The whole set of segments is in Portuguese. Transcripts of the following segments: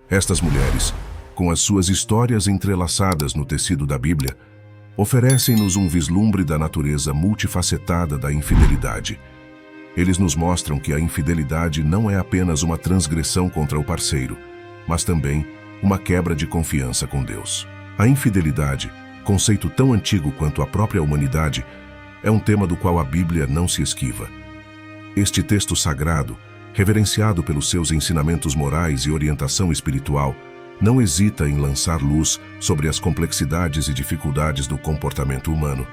Estas mulheres, com as suas histórias entrelaçadas no tecido da Bíblia, oferecem-nos um vislumbre da natureza multifacetada da infidelidade. Eles nos mostram que a infidelidade não é apenas uma transgressão contra o parceiro, mas também uma quebra de confiança com Deus. A infidelidade, conceito tão antigo quanto a própria humanidade, é um tema do qual a Bíblia não se esquiva. Este texto sagrado, reverenciado pelos seus ensinamentos morais e orientação espiritual, não hesita em lançar luz sobre as complexidades e dificuldades do comportamento humano,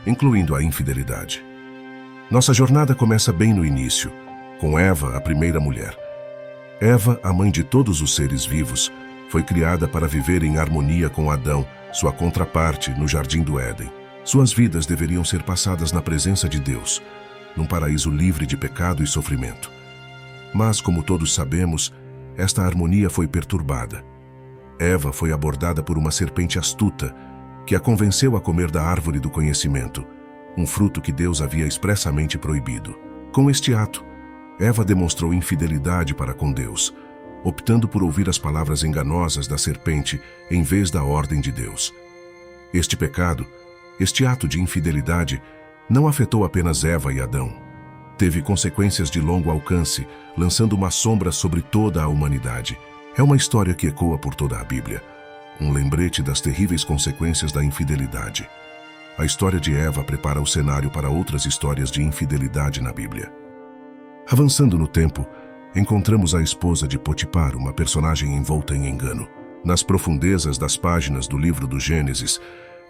incluindo a infidelidade. Nossa jornada começa bem no início, com Eva, a primeira mulher. Eva, a mãe de todos os seres vivos, foi criada para viver em harmonia com Adão, sua contraparte, no Jardim do Éden. Suas vidas deveriam ser passadas na presença de Deus, num paraíso livre de pecado e sofrimento. Mas, como todos sabemos, esta harmonia foi perturbada. Eva foi abordada por uma serpente astuta, que a convenceu a comer da árvore do conhecimento, um fruto que Deus havia expressamente proibido. Com este ato, Eva demonstrou infidelidade para com Deus, optando por ouvir as palavras enganosas da serpente em vez da ordem de Deus. Este pecado, este ato de infidelidade, não afetou apenas Eva e Adão. Teve consequências de longo alcance, lançando uma sombra sobre toda a humanidade. É uma história que ecoa por toda a Bíblia, um lembrete das terríveis consequências da infidelidade. A história de Eva prepara o cenário para outras histórias de infidelidade na Bíblia. Avançando no tempo, encontramos a esposa de Potipar, uma personagem envolta em engano. Nas profundezas das páginas do livro do Gênesis,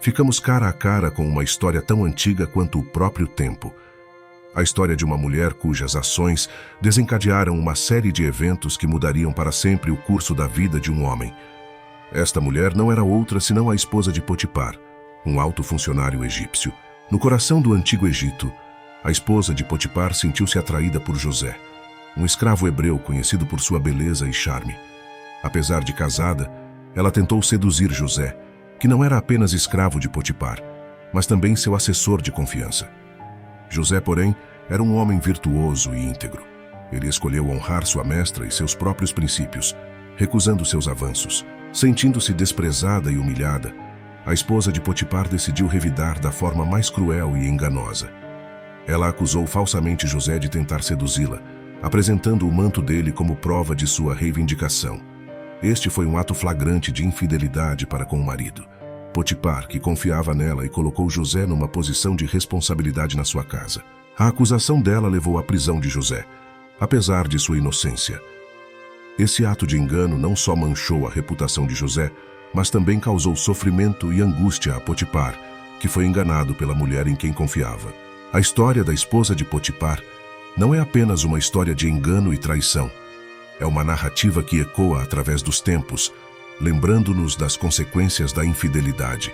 ficamos cara a cara com uma história tão antiga quanto o próprio tempo. A história de uma mulher cujas ações desencadearam uma série de eventos que mudariam para sempre o curso da vida de um homem. Esta mulher não era outra senão a esposa de Potipar, um alto funcionário egípcio. No coração do antigo Egito, a esposa de Potipar sentiu-se atraída por José, um escravo hebreu conhecido por sua beleza e charme. Apesar de casada, ela tentou seduzir José, que não era apenas escravo de Potipar, mas também seu assessor de confiança. José, porém, era um homem virtuoso e íntegro. Ele escolheu honrar sua mestra e seus próprios princípios, recusando seus avanços. Sentindo-se desprezada e humilhada, a esposa de Potipar decidiu revidar da forma mais cruel e enganosa. Ela acusou falsamente José de tentar seduzi-la, apresentando o manto dele como prova de sua reivindicação. Este foi um ato flagrante de infidelidade para com o marido. Potipar, que confiava nela e colocou José numa posição de responsabilidade na sua casa. A acusação dela levou à prisão de José, apesar de sua inocência. Esse ato de engano não só manchou a reputação de José, mas também causou sofrimento e angústia a Potipar, que foi enganado pela mulher em quem confiava. A história da esposa de Potipar não é apenas uma história de engano e traição. É uma narrativa que ecoa através dos tempos, lembrando-nos das consequências da infidelidade.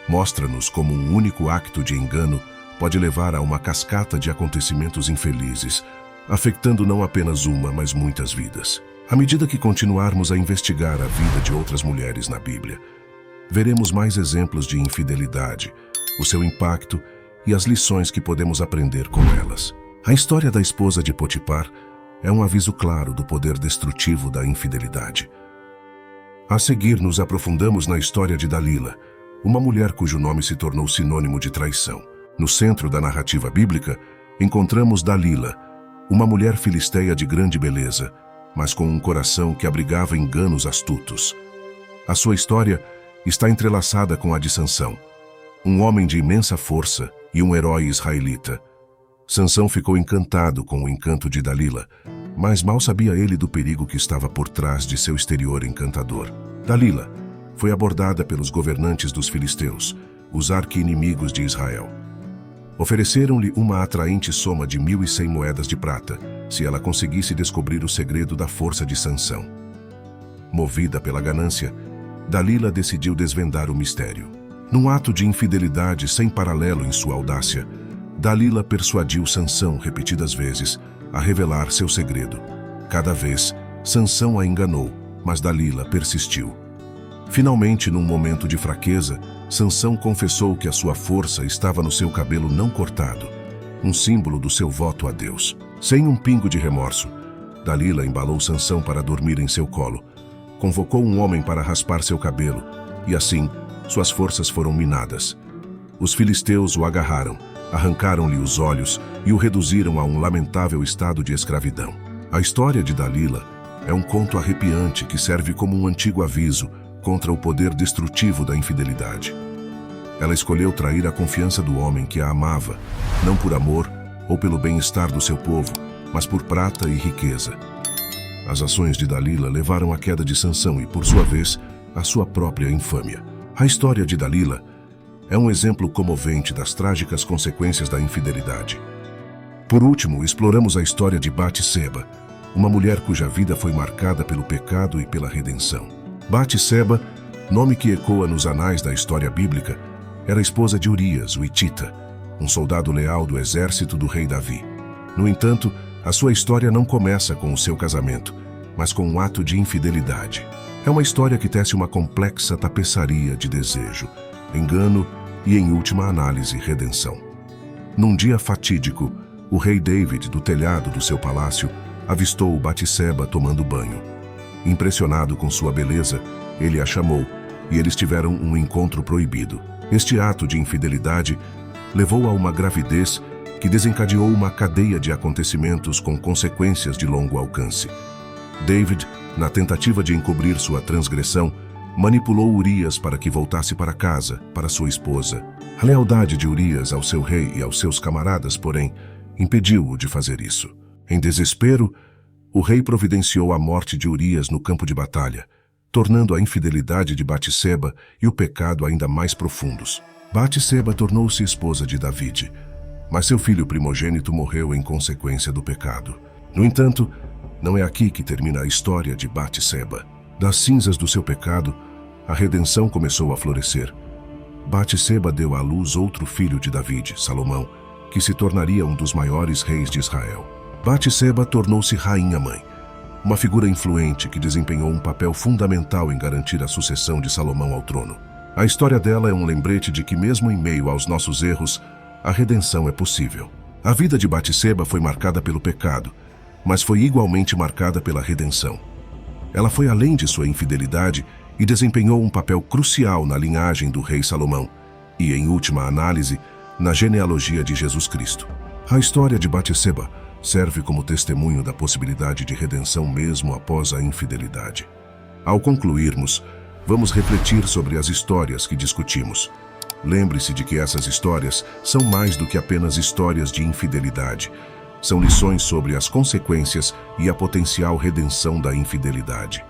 Mostra-nos como um único acto de engano pode levar a uma cascata de acontecimentos infelizes, afetando não apenas uma, mas muitas vidas. À medida que continuarmos a investigar a vida de outras mulheres na Bíblia, veremos mais exemplos de infidelidade, o seu impacto e as lições que podemos aprender com elas. A história da esposa de Potipar é um aviso claro do poder destrutivo da infidelidade. A seguir, nos aprofundamos na história de Dalila, uma mulher cujo nome se tornou sinônimo de traição. No centro da narrativa bíblica, encontramos Dalila, uma mulher filisteia de grande beleza, mas com um coração que abrigava enganos astutos. A sua história está entrelaçada com a de Sansão, um homem de imensa força e um herói israelita. Sansão ficou encantado com o encanto de Dalila, mas mal sabia ele do perigo que estava por trás de seu exterior encantador. Dalila foi abordada pelos governantes dos filisteus, os arqui-inimigos de Israel. Ofereceram-lhe uma atraente soma de 1.100 moedas de prata, se ela conseguisse descobrir o segredo da força de Sansão. Movida pela ganância, Dalila decidiu desvendar o mistério. Num ato de infidelidade sem paralelo em sua audácia, Dalila persuadiu Sansão repetidas vezes a revelar seu segredo. Cada vez, Sansão a enganou, mas Dalila persistiu. Finalmente, num momento de fraqueza, Sansão confessou que a sua força estava no seu cabelo não cortado, um símbolo do seu voto a Deus. Sem um pingo de remorso, Dalila embalou Sansão para dormir em seu colo, convocou um homem para raspar seu cabelo, e assim, suas forças foram minadas. Os filisteus o agarraram, arrancaram-lhe os olhos e o reduziram a um lamentável estado de escravidão. A história de Dalila é um conto arrepiante que serve como um antigo aviso contra o poder destrutivo da infidelidade. Ela escolheu trair a confiança do homem que a amava, não por amor ou pelo bem-estar do seu povo, mas por prata e riqueza. As ações de Dalila levaram à queda de Sansão e, por sua vez, à sua própria infâmia. A história de Dalila é um exemplo comovente das trágicas consequências da infidelidade. Por último, exploramos a história de Batseba, uma mulher cuja vida foi marcada pelo pecado e pela redenção. Batseba, nome que ecoa nos anais da história bíblica, era esposa de Urias, o Hitita, um soldado leal do exército do rei Davi. No entanto, a sua história não começa com o seu casamento, mas com um ato de infidelidade. É uma história que tece uma complexa tapeçaria de desejo, engano e, em última análise, redenção. Num dia fatídico, o rei David, do telhado do seu palácio, avistou Batseba tomando banho. Impressionado com sua beleza, ele a chamou e eles tiveram um encontro proibido. Este ato de infidelidade levou a uma gravidez que desencadeou uma cadeia de acontecimentos com consequências de longo alcance. David, na tentativa de encobrir sua transgressão, manipulou Urias para que voltasse para casa, para sua esposa. A lealdade de Urias ao seu rei e aos seus camaradas, porém, impediu-o de fazer isso. Em desespero, o rei providenciou a morte de Urias no campo de batalha, tornando a infidelidade de Batseba e o pecado ainda mais profundos. Batseba tornou-se esposa de David, mas seu filho primogênito morreu em consequência do pecado. No entanto, não é aqui que termina a história de Batseba. Das cinzas do seu pecado, a redenção começou a florescer. Batseba deu à luz outro filho de David, Salomão, que se tornaria um dos maiores reis de Israel. Batseba tornou-se rainha-mãe, uma figura influente que desempenhou um papel fundamental em garantir a sucessão de Salomão ao trono. A história dela é um lembrete de que, mesmo em meio aos nossos erros, a redenção é possível. A vida de Batseba foi marcada pelo pecado, mas foi igualmente marcada pela redenção. Ela foi além de sua infidelidade e desempenhou um papel crucial na linhagem do rei Salomão e, em última análise, na genealogia de Jesus Cristo. A história de Batseba serve como testemunho da possibilidade de redenção mesmo após a infidelidade. Ao concluirmos, vamos refletir sobre as histórias que discutimos. Lembre-se de que essas histórias são mais do que apenas histórias de infidelidade. São lições sobre as consequências e a potencial redenção da infidelidade.